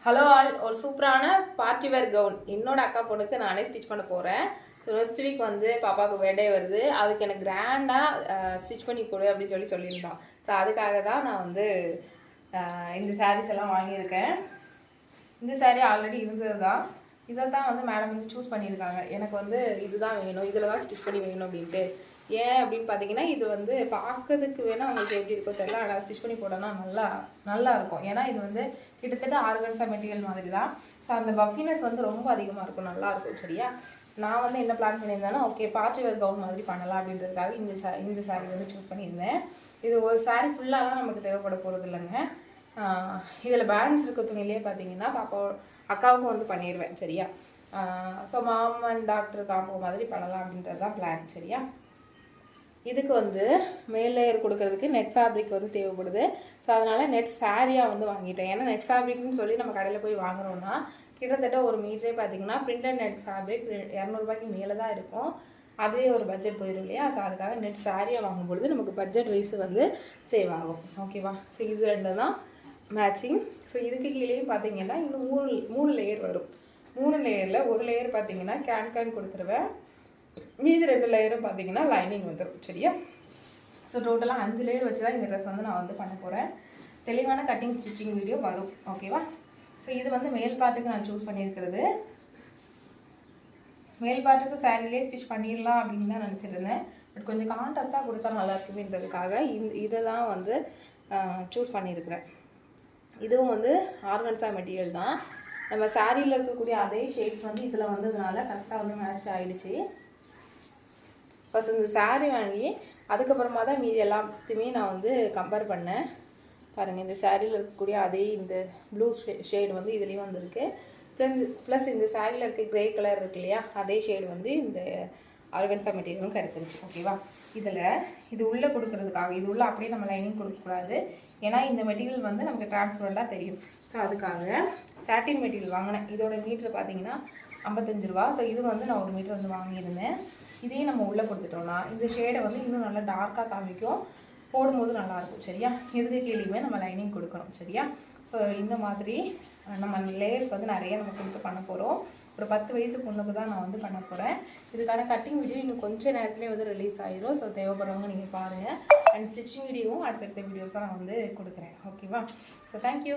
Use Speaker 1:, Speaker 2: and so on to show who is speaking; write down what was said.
Speaker 1: Hello all, ஒரு சூப்பரான party wear gown என்னோட அக்கா பொண்ணுக்கு நானே ஸ்டிச் பண்ண போகிறேன். ஸோ நெக்ஸ்ட் வீக் வந்து பாப்பாவுக்கு பர்த்டே வருது. அதுக்கு எனக்கு கிராண்டாக ஸ்டிச் பண்ணி கொடு அப்படின்னு சொல்லியிருந்தான். ஸோ அதுக்காக தான் நான் வந்து இந்த சாரீஸ் எல்லாம் வாங்கியிருக்கேன். இந்த சாரீ ஆல்ரெடி இருந்தது தான். இதை தான் வந்து மேடம் வந்து சூஸ் பண்ணியிருக்காங்க. எனக்கு வந்து இதுதான் வேணும், இதில் தான் ஸ்டிச் பண்ணி வேணும் அப்படின்ட்டு. ஏன் அப்படின்னு பார்த்தீங்கன்னா, இது வந்து பார்க்கறதுக்கு வேணால் உங்களுக்கு எப்படி இருக்கோ தெரியல, ஆனால் ஸ்டிச் பண்ணி போட்டோன்னா நல்லா இருக்கும். ஏன்னா இது வந்து கிட்டத்தட்ட ஆர்கன்ஸா மெட்டீரியல் மாதிரி தான். ஸோ அந்த பஃபினஸ் வந்து ரொம்ப அதிகமாக இருக்கும், நல்லாயிருக்கும். சரியா, நான் வந்து என்ன பிளான் பண்ணியிருந்தேன்னா, ஓகே பார்ட்டி வேர் கவுன் மாதிரி பண்ணலாம் அப்படின்றதுக்காக இந்த சாரீ வந்து சூஸ் பண்ணியிருந்தேன். இது ஒரு சாரீ ஃபுல்லாலாம் நமக்கு தேவைப்பட போகிறது இல்லைங்க. இதில் பேலன்ஸ் இருக்க துணியிலே பார்த்தீங்கன்னா அக்காவுக்கும் வந்து பண்ணிடுவேன். சரியா, so mom and doctor combo மாதிரி பண்ணலாம் அப்படின்றது தான் பிளான். சரியா, இதுக்கு வந்து மேல் லேயர் கொடுக்கறதுக்கு நெட் ஃபேப்ரிக் வந்து தேவைப்படுது. ஸோ அதனால் நெட் சாரியாக வந்து வாங்கிட்டேன். ஏன்னா நெட் ஃபேப்ரிக்னு சொல்லி நம்ம கடையில் போய் வாங்குறோன்னா கிட்டத்தட்ட ஒரு மீட்டரே பார்த்திங்கன்னா பிரிண்டட் நெட் ஃபேப்ரிக் 200 ரூபாய்க்கு மேலே தான் இருக்கும். அதுவே ஒரு பட்ஜெட் போயிடும் இல்லையா. ஸோ அதுக்காக நெட் சாரியாக வாங்கும்பொழுது நமக்கு பட்ஜெட் வைஸ் வந்து சேவ் ஆகும். ஓகேவா, ஸோ இது ரெண்டு தான் மேட்சிங். ஸோ இதுக்கு கீழேயும் பார்த்தீங்கன்னா இன்னும் மூணு லேயர் வரும். 3 லேயரில் ஒரு லேயர் பார்த்தீங்கன்னா கேன் கொடுத்துருவேன். மீதி 2 லேயரும் பார்த்தீங்கன்னா லைனிங் வந்துடும். சரியா, ஸோ டோட்டலாக 5 லேயர் வச்சு தான் இந்த ட்ரெஸ் வந்து நான் வந்து பண்ண போகிறேன். தெளிவான கட்டிங் ஸ்டிச்சிங் வீடியோ வரும். ஓகேவா, ஸோ இது வந்து மேல் பார்ட்டுக்கு நான் சூஸ் பண்ணியிருக்கிறது. மேல் பார்ட்டுக்கு சாரிலே ஸ்டிச் பண்ணிடலாம் அப்படின்னு தான் நினச்சிருந்தேன். பட் கொஞ்சம் கான்ட்ராஸ்டாக கொடுத்தா நல்லா இருக்குதுன்றதுக்காக இதை தான் வந்து சூஸ் பண்ணியிருக்கிறேன். இதுவும் வந்து ஆர்கன்ஸா மெட்டீரியல் தான். நம்ம சாரியில் இருக்கக்கூடிய அதே ஷேட்ஸ் வந்து இதில் வந்ததுனால கரெக்டாக வந்து மேட்ச் ஆகிடுச்சு. ஃபஸ்ட் இந்த சாரீ வாங்கி அதுக்கப்புறமா தான் மீதி எல்லாத்தையுமே நான் வந்து கம்பேர் பண்ணேன். பாருங்கள், இந்த சாரியில் இருக்கக்கூடிய அதே இந்த ப்ளூ ஷேடு வந்து இதுலேயும் வந்திருக்கு. ப்ளஸ் இந்த சாரியில் இருக்க க்ரே கலர் இருக்கு இல்லையா, அதே ஷேடு வந்து இந்த ஆர்கன்ஸா மெட்டீரியலும் கிடச்சிருச்சு. ஓகேவா, இதில் இது உள்ளே கொடுக்கறதுக்காக இது உள்ளே அப்படியே நம்ம லைனிங் கொடுக்கக்கூடாது. ஏன்னா இந்த மெட்டீரியல் வந்து நமக்கு டிரான்ஸ்பரண்டாக தெரியும். ஸோ அதுக்காக சாட்டின் மெட்டீரியல் வாங்கினேன். இதோட மீட்ரு பார்த்தீங்கன்னா 55 ரூபா. ஸோ இது வந்து நான் 1 மீட்டர் வந்து வாங்கியிருந்தேன். இதையும் நம்ம உள்ளே கொடுத்துட்டோம்னா இந்த ஷேடை வந்து இன்னும் நல்லா டார்க்காக காமிக்கும், போடும்போது நல்லாயிருக்கும். சரியா, இதுக்கு கீழேயுமே நம்ம லைனிங் கொடுக்கணும். சரியா, ஸோ இந்த மாதிரி நம்ம லேயர்ஸ் வந்து நிறைய நம்ம கொடுத்து பண்ண போகிறோம். ஒரு 10 வயசு பொண்ணுக்கு தான் நான் வந்து பண்ண போகிறேன். இதுக்கான கட்டிங் வீடியோ இன்னும் கொஞ்சம் நேரத்துலேயே வந்து ரிலீஸ் ஆகிடும். ஸோ தேவைப்படுறவங்க நீங்கள் பாருங்கள். அண்ட் ஸ்டிச்சிங் வீடியோவும் அடுத்தடுத்த வீடியோஸாக நான் வந்து கொடுக்குறேன். ஓகேவா, ஸோ தேங்க்யூ.